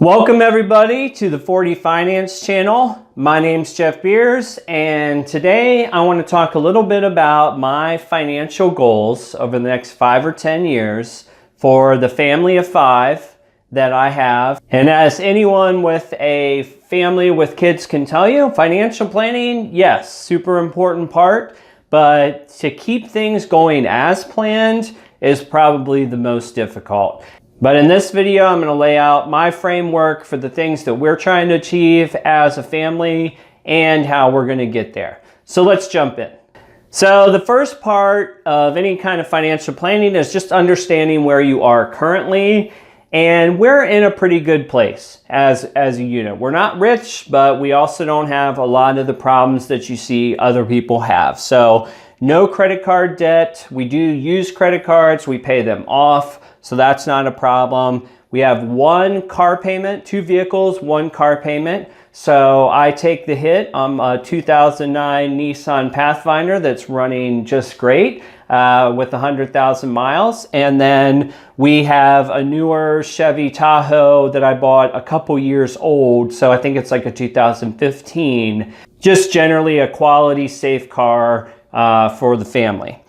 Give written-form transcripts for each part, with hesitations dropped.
Welcome everybody to the 40 Finance channel. My name's Jeff Beers, and today I want to talk a little bit about my financial goals over the next 5 or 10 years for the family of 5 that I have. And as anyone with a family with kids can tell you, financial planning, yes, super important part, but to keep things going as planned is probably the most difficult. But in this video, I'm going to lay out my framework for the things that we're trying to achieve as a family and how we're going to get there. So let's jump in. So the first part of any kind of financial planning is just understanding where you are currently, and we're in a pretty good place as a unit. We're not rich, but we also don't have a lot of the problems that you see other people have. So no credit card debt. We do use credit cards. We pay them off. So that's not a problem. We have one car payment, 2 vehicles, 1 car payment. So I take the hit on a 2009 Nissan Pathfinder that's running just great with 100,000 miles. And then we have a newer Chevy Tahoe that I bought a couple years old. So I think it's like a 2015, just generally a quality, safe car for the family.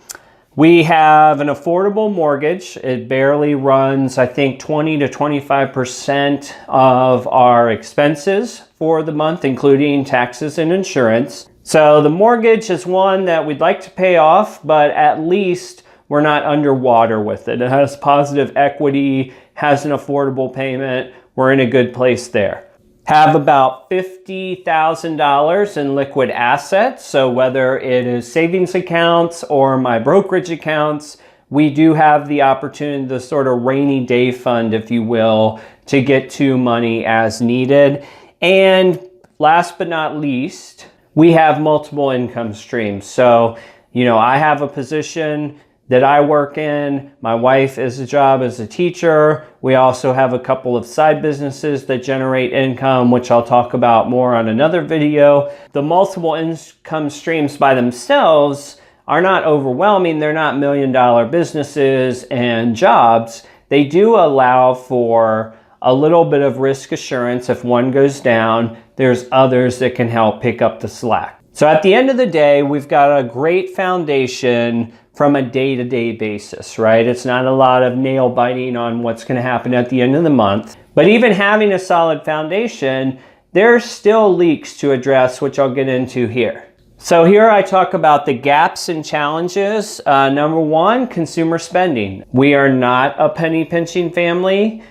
We have an affordable mortgage. It barely runs, I think, 20 to 25% of our expenses for the month, including taxes and insurance. So the mortgage is one that we'd like to pay off, but at least we're not underwater with it. It has positive equity, has an affordable payment. We're in a good place there. Have about $50,000 in liquid assets. So whether it is savings accounts or my brokerage accounts, we do have the opportunity, the sort of rainy day fund, if you will, to get to money as needed. And last but not least, we have multiple income streams. So, I have a position that I work in. My wife is a job as a teacher. We also have a couple of side businesses that generate income, which I'll talk about more on another video. The multiple income streams by themselves are not overwhelming. They're not $1 million businesses and jobs. They do allow for a little bit of risk assurance. If one goes down, there's others that can help pick up the slack. So at the end of the day, we've got a great foundation from a day-to-day basis, right? It's not a lot of nail biting on what's going to happen at the end of the month. But even having a solid foundation, there's still leaks to address, which I'll get into here. So here I talk about the gaps and challenges. Number one, consumer spending. We are not a penny pinching family.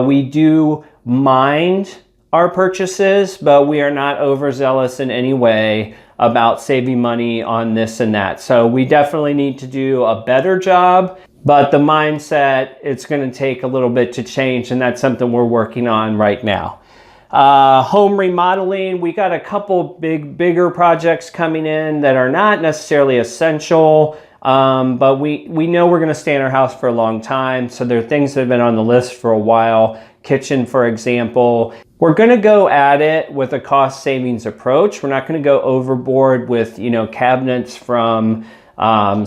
We do mind our purchases, but we are not overzealous in any way about saving money on this and that. So we definitely need to do a better job, but the mindset, it's going to take a little bit to change, and that's something we're working on right now. Home remodeling, we got a couple bigger projects coming in that are not necessarily essential, but we know we're going to stay in our house for a long time. So there are things that have been on the list for a while. Kitchen, for example. We're going to go at it with a cost savings approach. We're not going to go overboard with, cabinets from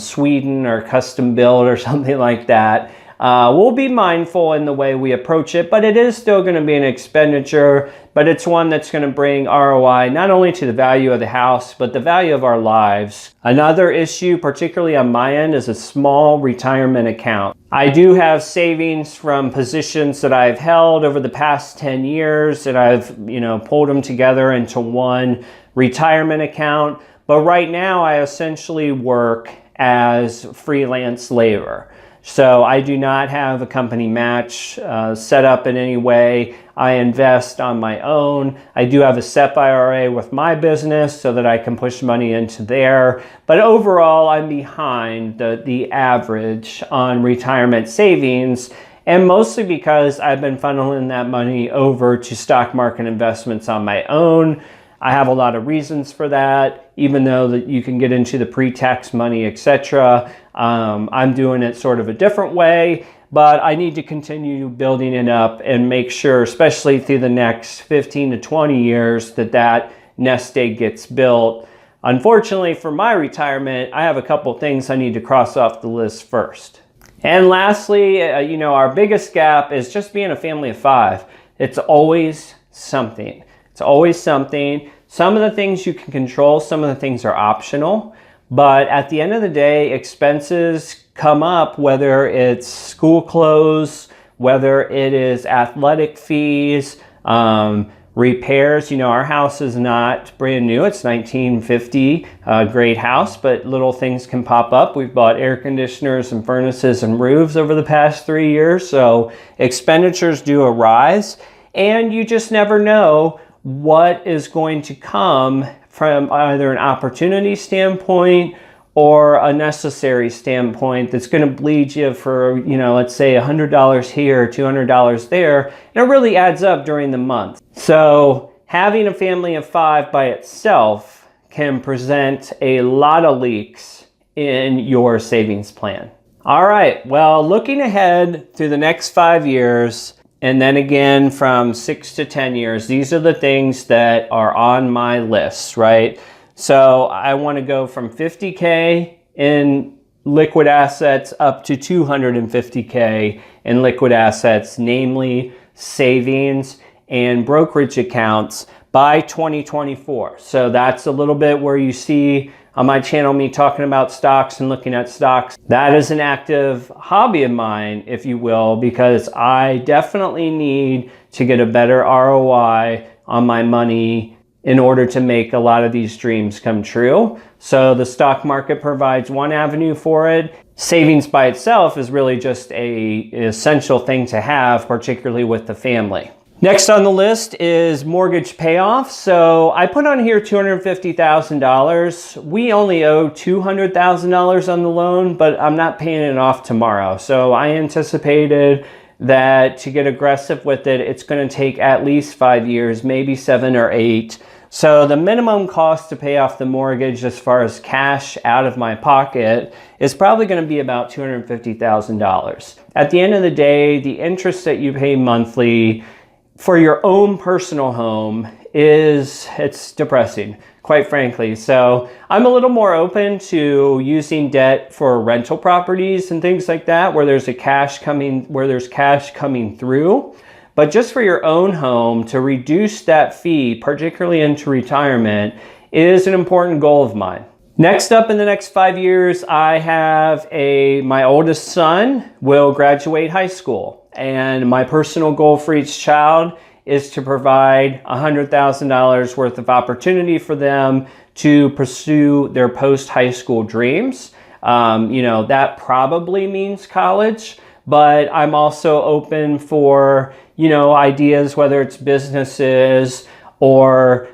Sweden or custom build or something like that. We'll be mindful in the way we approach it, but it is still going to be an expenditure, but it's one that's going to bring ROI not only to the value of the house, but the value of our lives. Another issue, particularly on my end, is a small retirement account. I do have savings from positions that I've held over the past 10 years that I've, pulled them together into one retirement account. But right now I essentially work as freelance labor. So I do not have a company match set up in any way. I invest on my own. I do have a SEP IRA with my business so that I can push money into there. But overall, I'm behind the average on retirement savings, and mostly because I've been funneling that money over to stock market investments on my own. I have a lot of reasons for that, even though that you can get into the pre-tax money, etc. I'm doing it sort of a different way, but I need to continue building it up and make sure, especially through the next 15 to 20 years, that nest egg gets built. Unfortunately for my retirement, I have a couple things I need to cross off the list first. And lastly, our biggest gap is just being a family of 5. It's always something. It's always something. Some of the things you can control, some of the things are optional. But at the end of the day, expenses come up, whether it's school clothes, whether it is athletic fees, repairs. You know, our house is not brand new. It's 1950, great house, but little things can pop up. We've bought air conditioners and furnaces and roofs over the past 3 years. So expenditures do arise, and you just never know what is going to come from either an opportunity standpoint or a necessary standpoint that's going to bleed you for, you know, let's say $100 here, $200 there, and it really adds up during the month. So having a family of 5 by itself can present a lot of leaks in your savings plan. All right, well, looking ahead through the next 5 years, and then again from 6 to 10 years, these are the things that are on my list, right? So I want to go from 50K in liquid assets up to 250K in liquid assets, namely savings and brokerage accounts by 2024. So that's a little bit where you see on my channel me talking about stocks and looking at stocks. That is an active hobby of mine, if you will, because I definitely need to get a better ROI on my money in order to make a lot of these dreams come true. So the stock market provides one avenue for it. Savings by itself is really just an essential thing to have, particularly with the family. Next on the list is mortgage payoff. So I put on here $250,000. We only owe $200,000 on the loan, but I'm not paying it off tomorrow. So I anticipated that to get aggressive with it, it's going to take at least 5 years, maybe 7 or 8. So the minimum cost to pay off the mortgage as far as cash out of my pocket is probably going to be about $250,000. At the end of the day, the interest that you pay monthly for your own personal home it's depressing, quite frankly. So I'm a little more open to using debt for rental properties and things like that, where there's cash coming through. But just for your own home, to reduce that fee, particularly into retirement, is an important goal of mine. Next up in the next 5 years, I have my oldest son will graduate high school. And my personal goal for each child is to provide $100,000 worth of opportunity for them to pursue their post-high school dreams. That probably means college, but I'm also open for, ideas, whether it's businesses or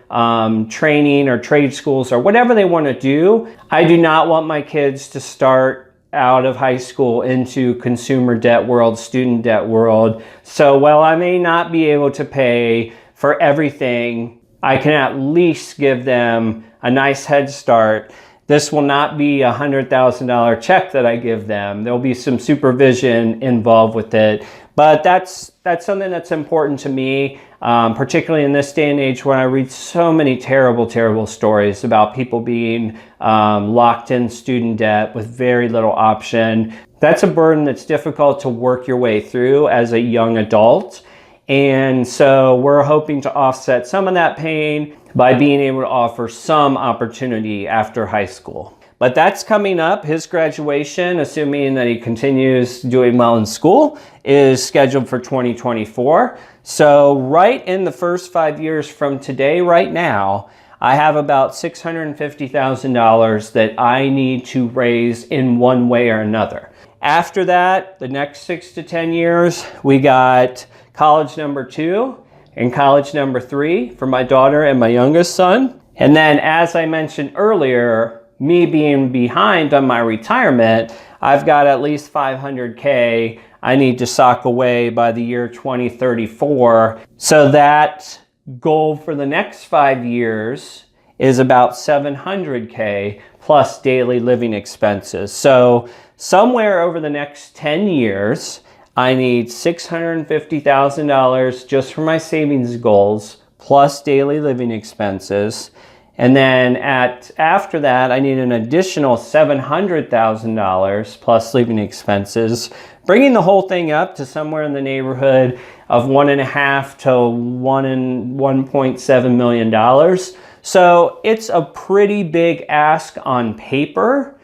training or trade schools or whatever they want to do. I do not want my kids to start out of high school into consumer debt world, student debt world. So while I may not be able to pay for everything, I can at least give them a nice head start. This will not be a $100,000 check that I give them. There'll be some supervision involved with it. But that's something that's important to me, particularly in this day and age when I read so many terrible, terrible stories about people being locked in student debt with very little option. That's a burden that's difficult to work your way through as a young adult. And so we're hoping to offset some of that pain by being able to offer some opportunity after high school. But that's coming up. His graduation, assuming that he continues doing well in school, is scheduled for 2024. So right in the first 5 years from today, right now, I have about $650,000 that I need to raise in one way or another. After that, the next 6 to 10 years, we got college number 2 and college number 3 for my daughter and my youngest son. And then, as I mentioned earlier, me being behind on my retirement, I've got at least $500K I need to sock away by the year 2034. So that goal for the next 5 years is about $700K plus daily living expenses. So somewhere over the next 10 years, I need $650,000 just for my savings goals plus daily living expenses. And then after that, I need an additional $700,000 plus living expenses, bringing the whole thing up to somewhere in the neighborhood of $1.5 to $1.7 million. So it's a pretty big ask on paper,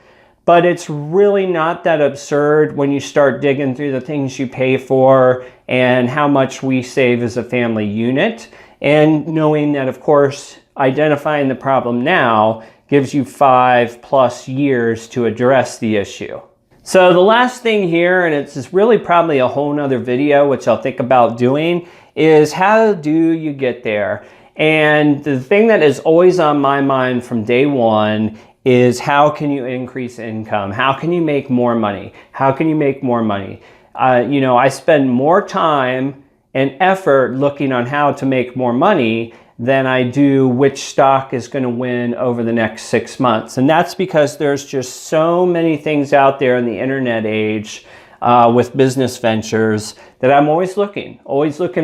but it's really not that absurd when you start digging through the things you pay for and how much we save as a family unit. And knowing that, of course, identifying the problem now gives you 5+ years to address the issue. So the last thing here, and it's really probably a whole nother video, which I'll think about doing, is how do you get there? And the thing that is always on my mind from day one is how can you increase income? How can you make more money? How can you make more money? You know, I spend more time and effort looking on how to make more money than I do which stock is going to win over the next 6 months. And that's because there's just so many things out there in the internet age with business ventures that I'm always looking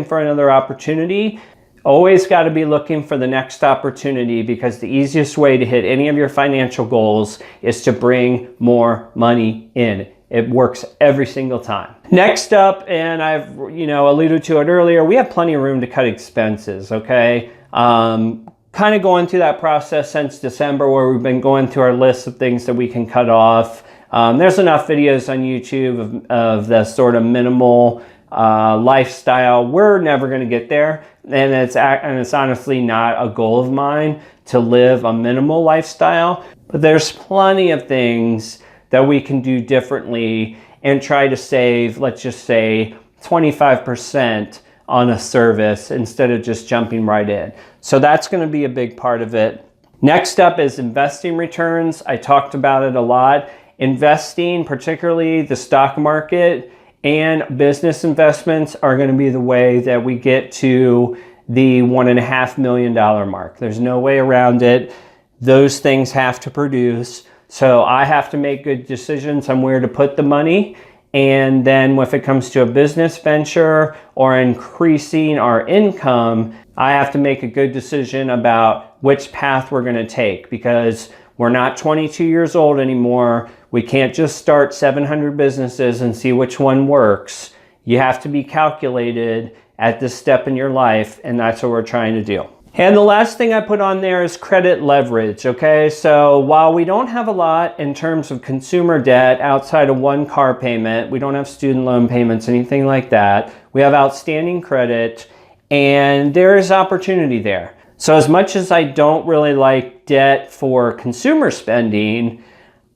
for another opportunity. Always got to be looking for the next opportunity, because the easiest way to hit any of your financial goals is to bring more money in. It works every single time. Next up, and I've alluded to it earlier, we have plenty of room to cut expenses, okay? Kind of going through that process since December, where we've been going through our list of things that we can cut off. There's enough videos on YouTube of the sort of minimal lifestyle. We're never going to get there, and it's honestly not a goal of mine to live a minimal lifestyle. But there's plenty of things that we can do differently and try to save, let's just say, 25% on a service instead of just jumping right in. So that's going to be a big part of it. Next up is investing returns. I talked about it a lot. Investing, particularly the stock market and business investments, are going to be the way that we get to the $1.5 million mark. There's no way around it. Those things have to produce. So I have to make good decisions on where to put the money. And then if it comes to a business venture or increasing our income, I have to make a good decision about which path we're going to take, because we're not 22 years old anymore. We can't just start 700 businesses and see which one works. You have to be calculated at this step in your life, and that's what we're trying to do. And the last thing I put on there is credit leverage, okay? So while we don't have a lot in terms of consumer debt outside of one car payment, we don't have student loan payments, anything like that. We have outstanding credit, and there is opportunity there. So as much as I don't really like debt for consumer spending,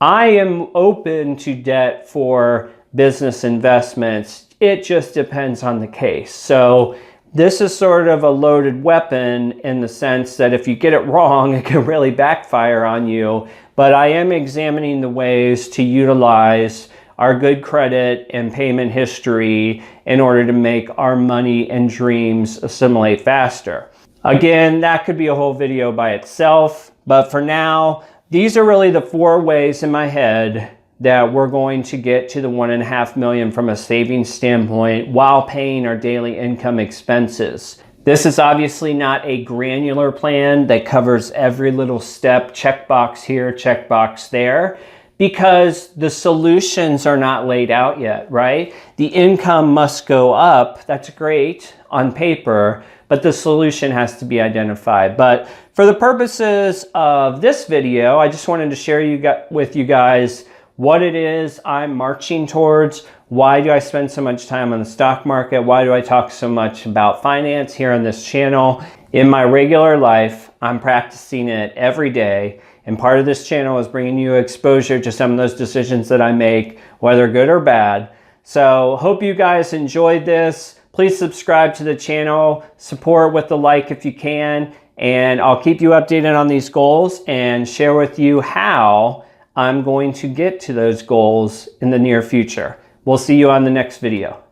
I am open to debt for business investments. It just depends on the case. So this is sort of a loaded weapon in the sense that if you get it wrong, it can really backfire on you. But I am examining the ways to utilize our good credit and payment history in order to make our money and dreams assimilate faster. Again, that could be a whole video by itself. But for now, these are really the 4 ways in my head that we're going to get to the $1.5 million from a savings standpoint while paying our daily income expenses. This is obviously not a granular plan that covers every little step, checkbox here, checkbox there, because the solutions are not laid out yet, right? The income must go up. That's great on paper, but the solution has to be identified. But for the purposes of this video, I just wanted to share with you guys what it is I'm marching towards. Why do I spend so much time on the stock market? Why do I talk so much about finance here on this channel? In my regular life, I'm practicing it every day. And part of this channel is bringing you exposure to some of those decisions that I make, whether good or bad. So hope you guys enjoyed this. Please subscribe to the channel, support with the like if you can, and I'll keep you updated on these goals and share with you how I'm going to get to those goals in the near future. We'll see you on the next video.